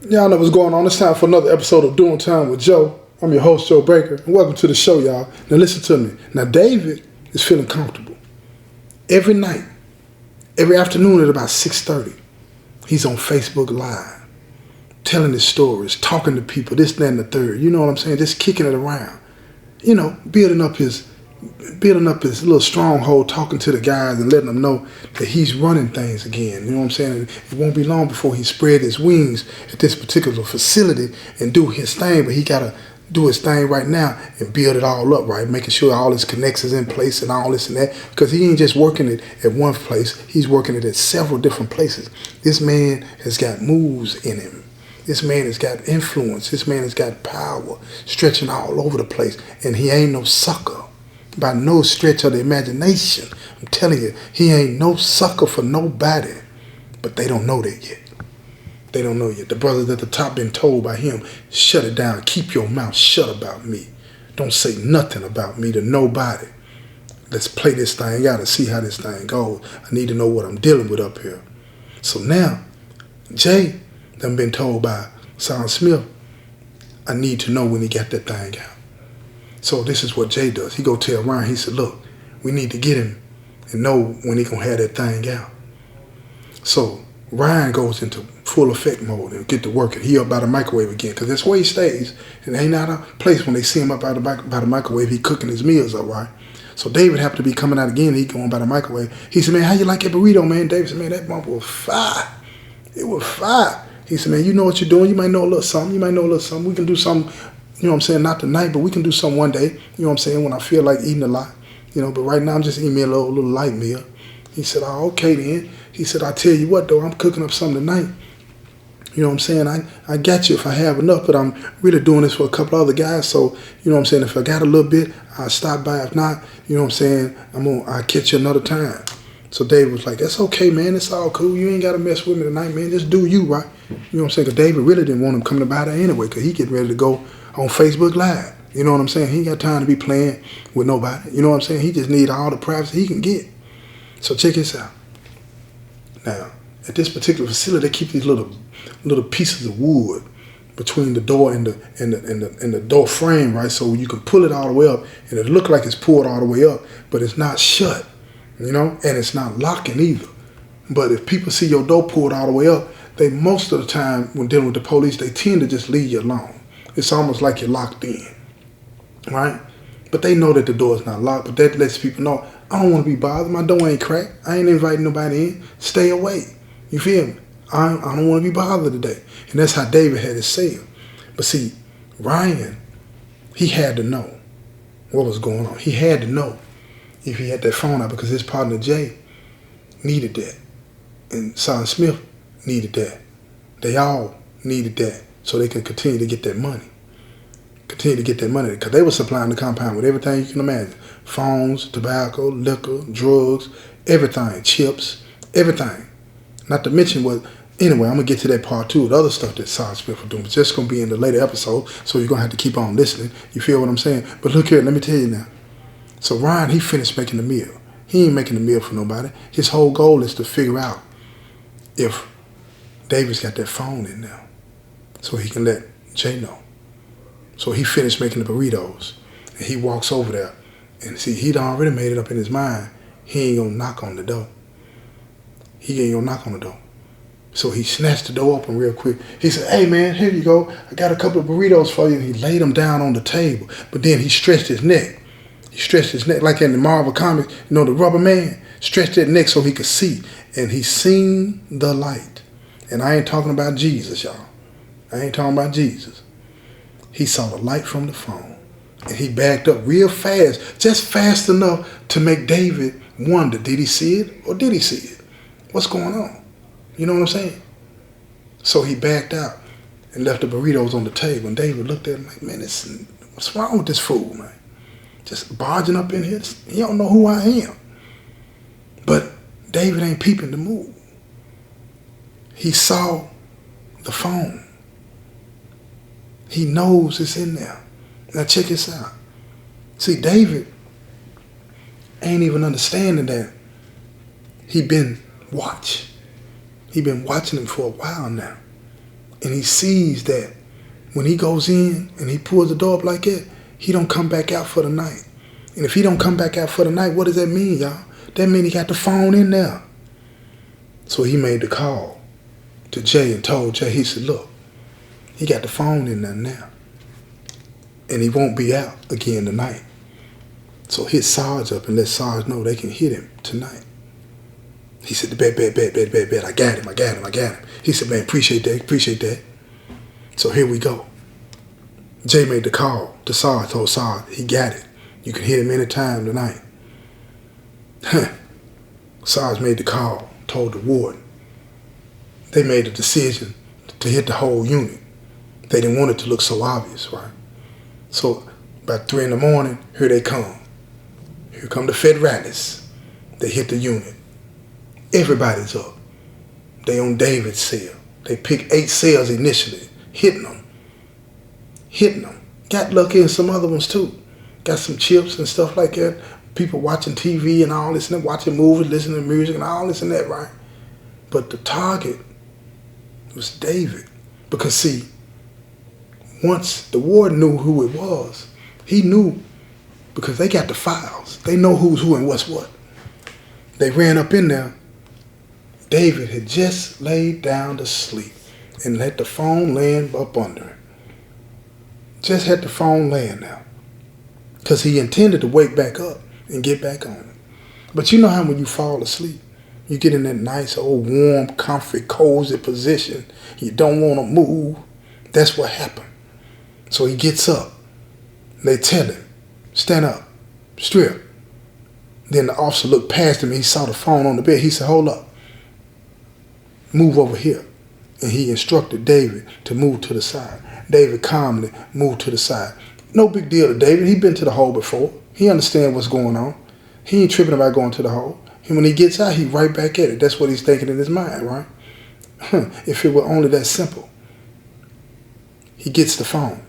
Y'all know what's going on. It's time for another episode of Doing Time with Joe. I'm your host, Joe Baker, and welcome to the show, y'all. Now listen to me. Now David is feeling comfortable. Every night, every afternoon at about 6:30, he's on Facebook Live, telling his stories, talking to people, this, that, and the third. You know what I'm saying? Just kicking it around. You know, building up his little stronghold, talking to the guys and letting them know that he's running things again. You know what I'm saying? It won't be long before he spread his wings at this particular facility and do his thing, but he got to do his thing right now and build it all up, right? Making sure all his connections in place and all this and that, because he ain't just working it at one place, he's working it at several different places. This man has got moves in him. This man has got influence. This man has got power stretching all over the place, and he ain't no sucker by no stretch of the imagination. I'm telling you, he ain't no sucker for nobody, but they don't know that yet. They don't know yet. The brothers at the top been told by him, shut it down, keep your mouth shut about me. Don't say nothing about me to nobody. Let's play this thing out and see how this thing goes. I need to know what I'm dealing with up here. So now, Jay done been told by Son Smith, I need to know when he got that thing out. So this is what Jay does. He go tell Ryan, he said, look, we need to get him and know when he gonna have that thing out. So Ryan goes into full effect mode and get to work. He up by the microwave again, because that's where he stays. And ain't not a place when they see him up by the microwave, he cooking his meals up, right? So David happened to be coming out again, he going by the microwave. He said, man, how you like that burrito, man? David said, man, that bump was fire. It was fire. He said, man, you know what you're doing. You might know a little something. We can do something, you know what I'm saying, not tonight, but we can do something one day. You know what I'm saying, when I feel like eating a lot. You know, but right now I'm just eating me a little light meal. He said, oh, okay then. He said, I tell you what, though, I'm cooking up something tonight. You know what I'm saying? I got you if I have enough, but I'm really doing this for a couple other guys. So, you know what I'm saying, if I got a little bit, I'll stop by. If not, you know what I'm saying, I'll catch you another time. So David was like, that's okay, man. It's all cool. You ain't got to mess with me tonight, man. Just do you, right? You know what I'm saying? Because David really didn't want him coming by there anyway, because he getting ready to go on Facebook Live. You know what I'm saying? He ain't got time to be playing with nobody. You know what I'm saying? He just need all the privacy he can get. So check this out. Now, at this particular facility, they keep these little pieces of wood between the door and the door frame, right? So you can pull it all the way up, and it look like it's pulled all the way up, but it's not shut, you know, and it's not locking either. But if people see your door pulled all the way up, they most of the time when dealing with the police, they tend to just leave you alone. It's almost like you're locked in, right? But they know that the door is not locked, but that lets people know, I don't want to be bothered. My door ain't cracked. I ain't inviting nobody in. Stay away. You feel me? I don't want to be bothered today. And that's how David had his sale. But see, Ryan, he had to know what was going on. He had to know if he had that phone out, because his partner Jay needed that. And Son Smith needed that. They all needed that so they could continue to get that money. Because they were supplying the compound with everything you can imagine. Phones, tobacco, liquor, drugs, everything, chips, everything. Not to mention what, anyway, I'm going to get to that part too, the other stuff that Son Smith was doing. It's just going to be in the later episode, so you're going to have to keep on listening. You feel what I'm saying? But look here, let me tell you now. So Ryan, he finished making the meal. He ain't making the meal for nobody. His whole goal is to figure out if David's got that phone in now, so he can let Jay know. So he finished making the burritos, and he walks over there, and see, he'd already made it up in his mind. He ain't gonna knock on the door. So he snatched the door open real quick. He said, hey man, here you go. I got a couple of burritos for you. And he laid them down on the table, but then he stretched his neck. Like in the Marvel comics, you know, the rubber man stretched that neck so he could see. And he seen the light. And I ain't talking about Jesus, y'all. I ain't talking about Jesus. He saw the light from the phone, and he backed up real fast, just fast enough to make David wonder, did he see it or did he see it? What's going on? You know what I'm saying? So he backed out and left the burritos on the table, and David looked at him like, man, what's wrong with this fool, man? Just barging up in here. He don't know who I am. But David ain't peeping the move. He saw the phone. He knows it's in there. Now check this out. See, David ain't even understanding that he been watching him for a while now. And he sees that when he goes in and he pulls the door up like that, he don't come back out for the night. And if he don't come back out for the night, what does that mean, y'all? That means he got the phone in there. So he made the call to Jay and told Jay, he said, look, he got the phone in there now. And he won't be out again tonight. So hit Sarge up and let Sarge know they can hit him tonight. He said, bet. I got him. He said, man, appreciate that. So here we go. Jay made the call to Sarge, told Sarge, he got it. You can hit him anytime tonight. Sarge made the call, told the warden. They made a decision to hit the whole unit. They didn't want it to look so obvious, right? So about 3 in the morning, here they come. Here come the federales. They hit the unit. Everybody's up. They on David's cell. They picked 8 cells initially, hitting them. Got lucky in some other ones too. Got some chips and stuff like that. People watching TV and all this and that, watching movies, listening to music and all this and that, right? But the target was David. Because see, once the warden knew who it was, he knew because they got the files. They know who's who and what's what. They ran up in there. David had just laid down to sleep and let the phone land up under him. Just had the phone laying there. Because he intended to wake back up and get back on it. But you know how when you fall asleep, you get in that nice, old, warm, comfy, cozy position. You don't want to move. That's what happened. So he gets up. They tell him, stand up, strip. Then the officer looked past him. He saw the phone on the bed. He said, hold up. Move over here. And he instructed David to move to the side. David calmly moved to the side. No big deal to David. He'd been to the hole before. He understands what's going on. He ain't tripping about going to the hole. And when he gets out, he right back at it. That's what he's thinking in his mind, right? If it were only that simple. He gets the phone.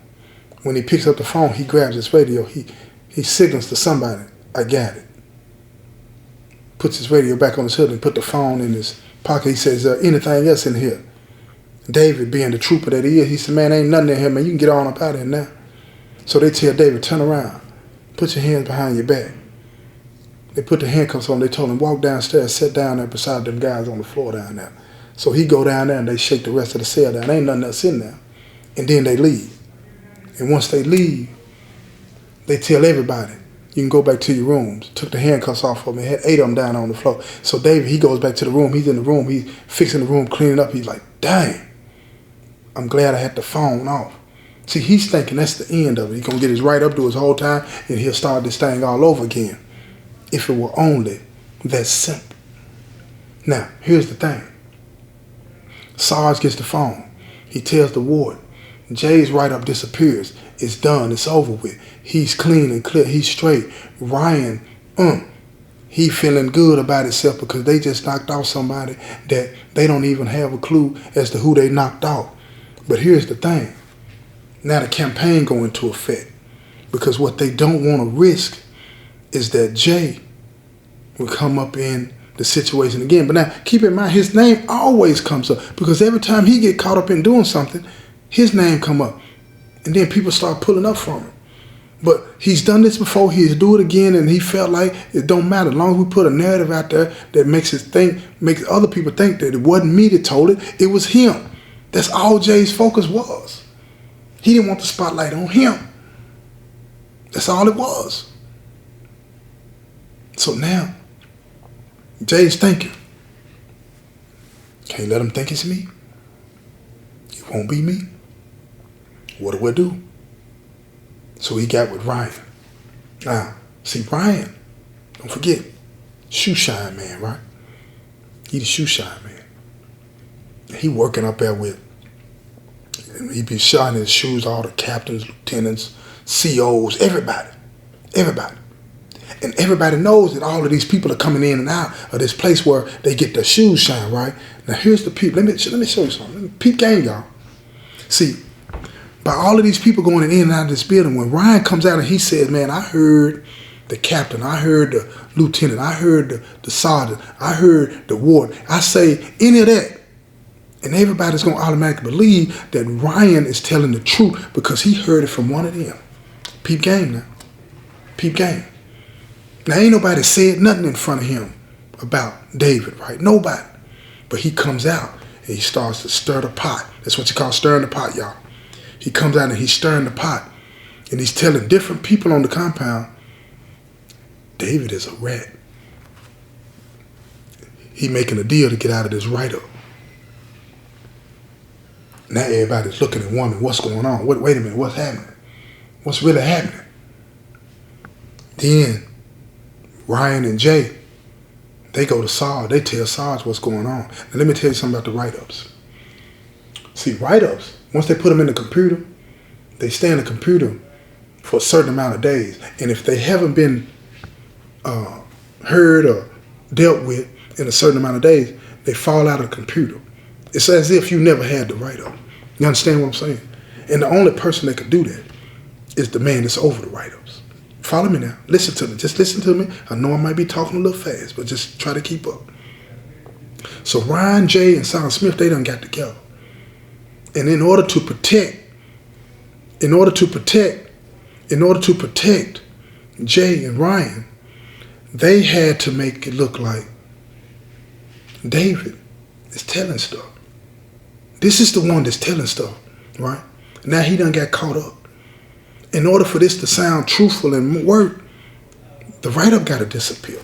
When he picks up the phone, he grabs his radio. He signals to somebody, I got it. Puts his radio back on his hood and put the phone in his pocket. He says, anything else in here? David, being the trooper that he is, he said, man, ain't nothing in here, man. You can get on up out of here now. So they tell David, turn around. Put your hands behind your back. They put the handcuffs on. They told him, walk downstairs, sit down there beside them guys on the floor down there. So he go down there and they shake the rest of the cell down. Ain't nothing else in there. And then they leave. And once they leave, they tell everybody, you can go back to your rooms. Took the handcuffs off of them and had 8 of them down on the floor. So David, he goes back to the room. He's in the room. He's fixing the room, cleaning up. He's like, dang, I'm glad I had the phone off. See, he's thinking that's the end of it. He's going to get his right up to his whole time and he'll start this thing all over again. If it were only that simple. Now, here's the thing. Sarge gets the phone. He tells the warden. Jay's write-up disappears. It's done. It's over with. He's clean and clear. He's straight. Ryan, he feeling good about himself because they just knocked off somebody that they don't even have a clue as to who they knocked off. But here's the thing. Now the campaign go into effect because what they don't want to risk is that Jay will come up in the situation again. But now, keep in mind, his name always comes up because every time he get caught up in doing something, his name come up. And then people start pulling up from him. But he's done this before, he'll do it again, and he felt like it don't matter. As long as we put a narrative out there that makes other people think that it wasn't me that told it, it was him. That's all Jay's focus was. He didn't want the spotlight on him. That's all it was. So now, Jay's thinking, can't let him think it's me. It won't be me. What do I do? So he got with Ryan. Now, see, Ryan, don't forget, shoe shine man, right? He the shoe shine man. He working up there with, he be shining his shoes, all the captains, lieutenants, COs, everybody. And everybody knows that all of these people are coming in and out of this place where they get their shoes shine, right? Now here's the people. Let me show you something. Peep game, y'all. See, by all of these people going in and out of this building, when Ryan comes out and he says, man, I heard the captain, I heard the lieutenant, I heard the sergeant, I heard the warden. I say any of that, And everybody's going to automatically believe that Ryan is telling the truth because he heard it from one of them. Peep game now. Peep game. Now, ain't nobody said nothing in front of him about David, right? Nobody. But he comes out and he starts to stir the pot. That's what you call stirring the pot, y'all. He comes out and he's stirring the pot. And he's telling different people on the compound, David is a rat. He making a deal to get out of this write-up. Now everybody's looking and wondering what's going on. Wait a minute, what's happening? What's really happening? Then Ryan and Jay, they go to Sarge. They tell Sarge what's going on. Now let me tell you something about the write-ups. See, write-ups, once they put them in the computer, they stay in the computer for a certain amount of days. And if they haven't been heard or dealt with in a certain amount of days, they fall out of the computer. It's as if you never had the write-up. You understand what I'm saying? And the only person that could do that is the man that's over the write-ups. Follow me now. Listen to me. Just listen to me. I know I might be talking a little fast, but just try to keep up. So Ryan, Jay, and Sarge Smith, they done got together. And in order to protect Jay and Ryan, they had to make it look like David is telling stuff. This is the one that's telling stuff, right? Now he done got caught up. In order for this to sound truthful and work, the write-up got to disappear.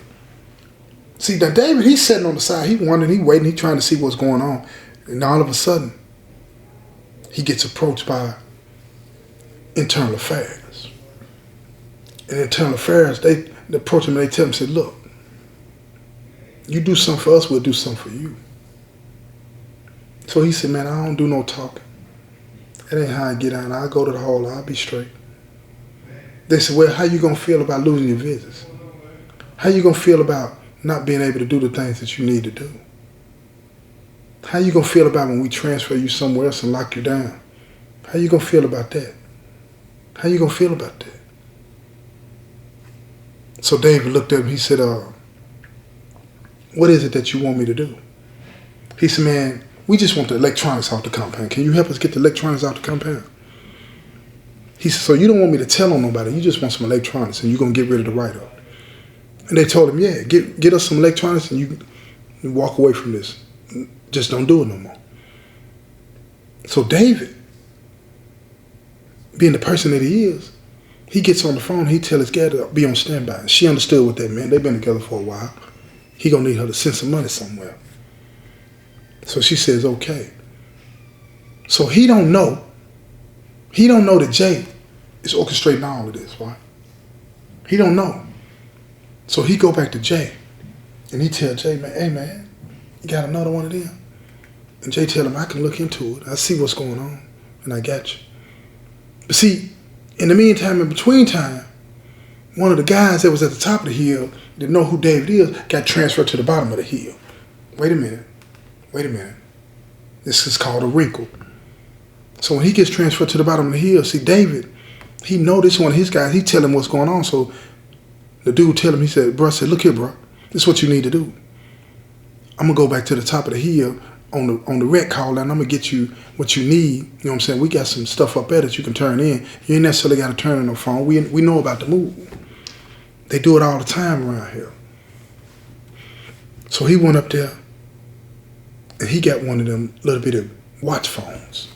See, now David, he's sitting on the side. He wondering, he waiting, he trying to see what's going on. And all of a sudden, he gets approached by Internal Affairs. And Internal Affairs, they approach him and they tell him, say, look, you do something for us, we'll do something for you. So he said, man, I don't do no talking. That ain't how I get out. I'll go to the hall, I'll be straight. They said, well, how you going to feel about losing your visits? How you going to feel about not being able to do the things that you need to do? How you going to feel about when we transfer you somewhere else and lock you down? How you going to feel about that? How you going to feel about that? So David looked at him, he said, what is it that you want me to do? He said, man, we just want the electronics off the compound. Can you help us get the electronics off the compound? He said, so you don't want me to tell on nobody, you just want some electronics and you're going to get rid of the write-up. And they told him, yeah, get us some electronics and you walk away from this. Just don't do it no more. So David, being the person that he is, he gets on the phone, he tells his gal to be on standby. And she understood what that meant. They've been together for a while. He gonna need her to send some money somewhere. So she says, okay. So he don't know that Jay is orchestrating all of this, right? He don't know. So he go back to Jay and he tell Jay, man, hey man, you got another one of them? And Jay tell him, I can look into it. I see what's going on and I got you. But see, in the meantime, in between time, one of the guys that was at the top of the hill, didn't know who David is, got transferred to the bottom of the hill. Wait a minute. This is called a wrinkle. So when he gets transferred to the bottom of the hill, see David, he know this one of his guys, he tell him what's going on. So the dude tell him, he said, bro, look here, bro, this is what you need to do. I'm gonna go back to the top of the hill on the rec call and I'm gonna get you what you need. You know what I'm saying? We got some stuff up there that you can turn in. You ain't necessarily gotta turn in no phone. We know about the move. They do it all the time around here. So he went up there and he got one of them little bit of watch phones.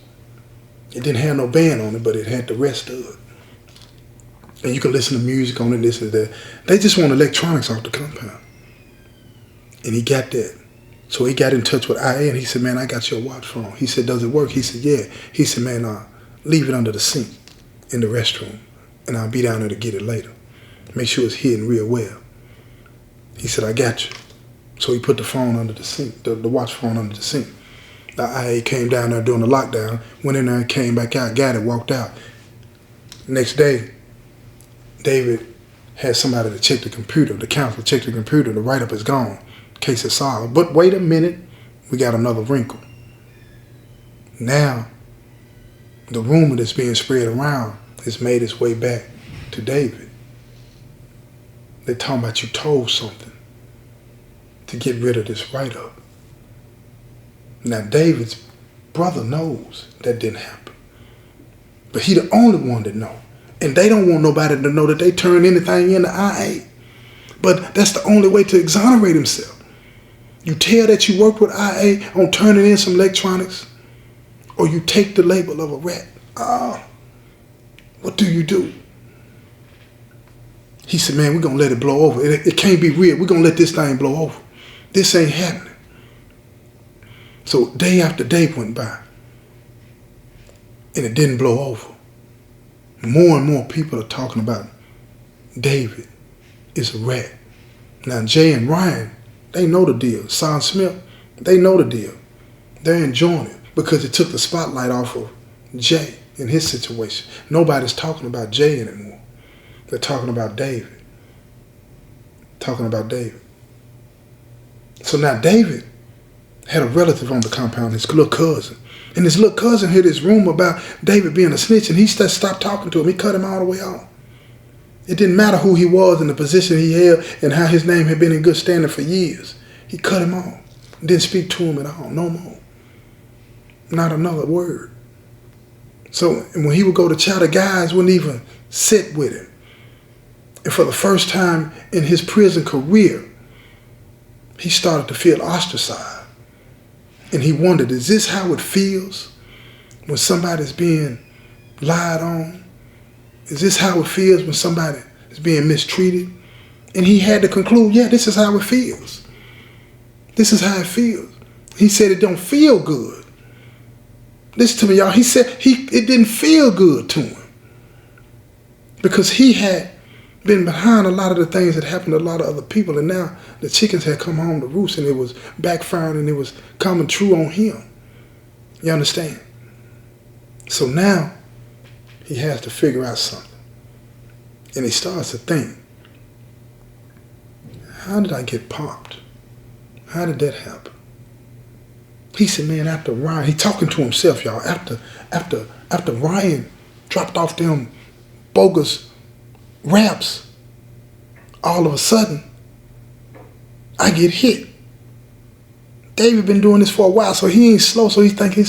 It didn't have no band on it, but it had the rest of it. And you can listen to music on it, this and that. They just want electronics off the compound. And he got that. So he got in touch with IA and he said, man, I got your watch phone. He said, does it work? He said, yeah. He said, man, leave it under the sink in the restroom and I'll be down there to get it later. Make sure it's hidden real well. He said, I got you. So he put the phone under the sink, the watch phone under the sink. The IA came down there during the lockdown, went in there and came back out, got it, walked out. Next day, David had somebody to check the computer. The counselor checked the computer. The write-up is gone. Case is solved. But wait a minute, we got another wrinkle. Now, the rumor that's being spread around has made its way back to David. They're talking about you told something to get rid of this write-up. Now, David's brother knows that didn't happen. But he the only one that know. And they don't want nobody to know that they turned anything into IA. But that's the only way to exonerate himself. You tell that you worked with IA on turning in some electronics, or you take the label of a rat. What do you do? He said, man, we're going to let it blow over. It can't be real. We're going to let this thing blow over. This ain't happening. So day after day went by, and it didn't blow over. More and more people are talking about David is a rat. Now, Jay and Ryan, they know the deal. Son Smith, they know the deal. They're enjoying it because it took the spotlight off of Jay in his situation. Nobody's talking about Jay anymore. They're talking about David. Talking about David. So now David had a relative on the compound, his little cousin. And his little cousin heard this rumor about David being a snitch, and he stopped talking to him. He cut him all the way off. It didn't matter who he was and the position he held and how his name had been in good standing for years. He cut him off. Didn't speak to him at all. No more. Not another word. So when he would go to chow, the guys wouldn't even sit with him. And for the first time in his prison career, he started to feel ostracized. And he wondered, is this how it feels when somebody's being lied on? Is this how it feels when somebody is being mistreated? And he had to conclude, yeah, this is how it feels. This is how it feels. He said it don't feel good. Listen to me, y'all. He said it didn't feel good to him because he had been behind a lot of the things that happened to a lot of other people, and now the chickens had come home to roost, and it was backfiring, and it was coming true on him. You understand? So now he has to figure out something, and he starts to think, how did I get popped? How did that happen? He said, man, after Ryan, he talking to himself, y'all, after Ryan dropped off them bogus raps, all of a sudden, I get hit. David been doing this for a while, so he ain't slow, so he's thinking,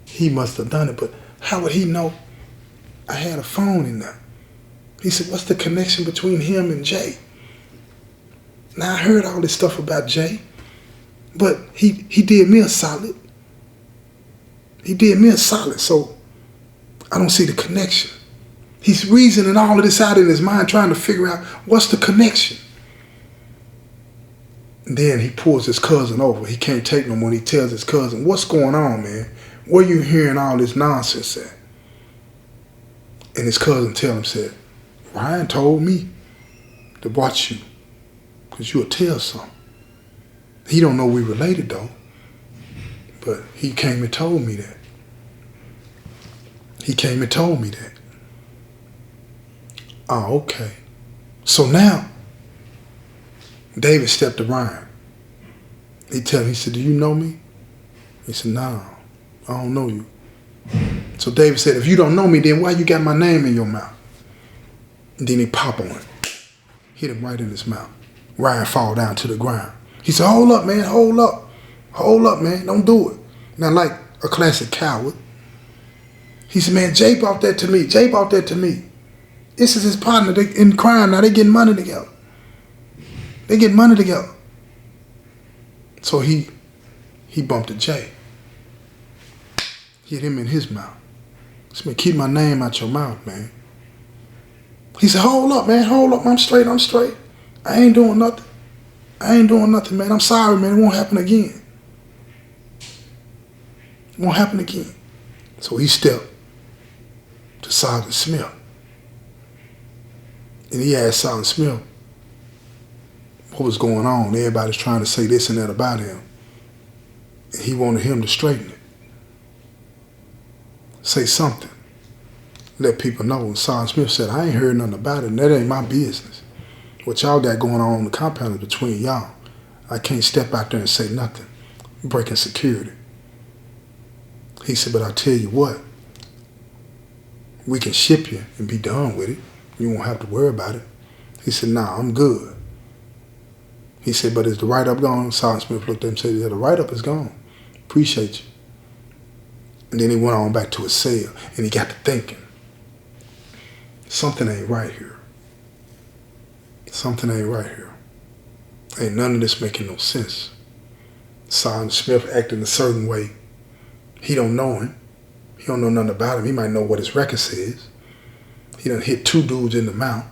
he must have done it, but how would he know I had a phone in there? He said, what's the connection between him and Jay? Now, I heard all this stuff about Jay, but he did me a solid. He did me a solid, so I don't see the connection. He's reasoning all of this out in his mind, trying to figure out what's the connection. And then he pulls his cousin over. He can't take no more. He tells his cousin, what's going on, man? Where you hearing all this nonsense at? And his cousin said, Ryan told me to watch you because you'll tell something. He don't know we related, though. But he came and told me that. He came and told me that. Oh, okay. So now, David stepped to Ryan. He said, do you know me? He said, no, I don't know you. So David said, if you don't know me, then why you got my name in your mouth? And then he pop on it. Hit him right in his mouth. Ryan fall down to the ground. He said, hold up, man, hold up. Hold up, man, don't do it. Now, like a classic coward, he said, man, Jay brought that to me. Jay brought that to me. This is his partner in crime. Now they getting money together. They get money together. So he bumped at Jay. Hit him in his mouth. He said, man, keep my name out your mouth, man. He said, hold up, man, hold up. I'm straight. I ain't doing nothing. Man. I'm sorry, man. It won't happen again. It won't happen again. So he stepped to Sergeant Smith. And he asked Sergeant Smith what was going on. Everybody's trying to say this and that about him. And he wanted him to straighten it. Say something. Let people know. And Sergeant Smith said, I ain't heard nothing about it, and that ain't my business. What y'all got going on the compound is between y'all. I can't step out there and say nothing. Breaking security. He said, but I tell you what, we can ship you and be done with it. You won't have to worry about it. He said, nah, I'm good. He said, but is the write-up gone? Sergeant Smith looked at him and said, yeah, the write-up is gone. Appreciate you. And then he went on back to his cell, and he got to thinking, something ain't right here. Something ain't right here. Ain't none of this making no sense. Sergeant Smith acting a certain way. He don't know him. He don't know nothing about him. He might know what his record says. He done hit 2 dudes in the mouth.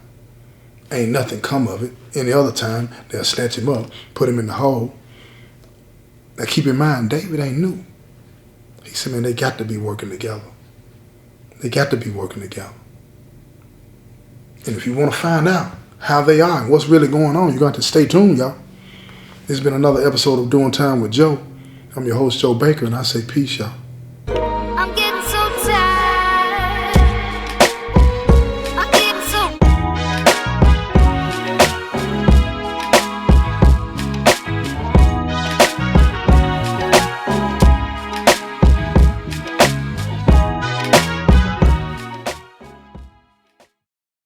Ain't nothing come of it. Any other time, they'll snatch him up, put him in the hole. Now keep in mind, David ain't new. He said, man, they got to be working together. They got to be working together. And if you want to find out how they are and what's really going on, you got to stay tuned, y'all. This has been another episode of Doing Time with Joe. I'm your host, Joe Baker, and I say peace, y'all.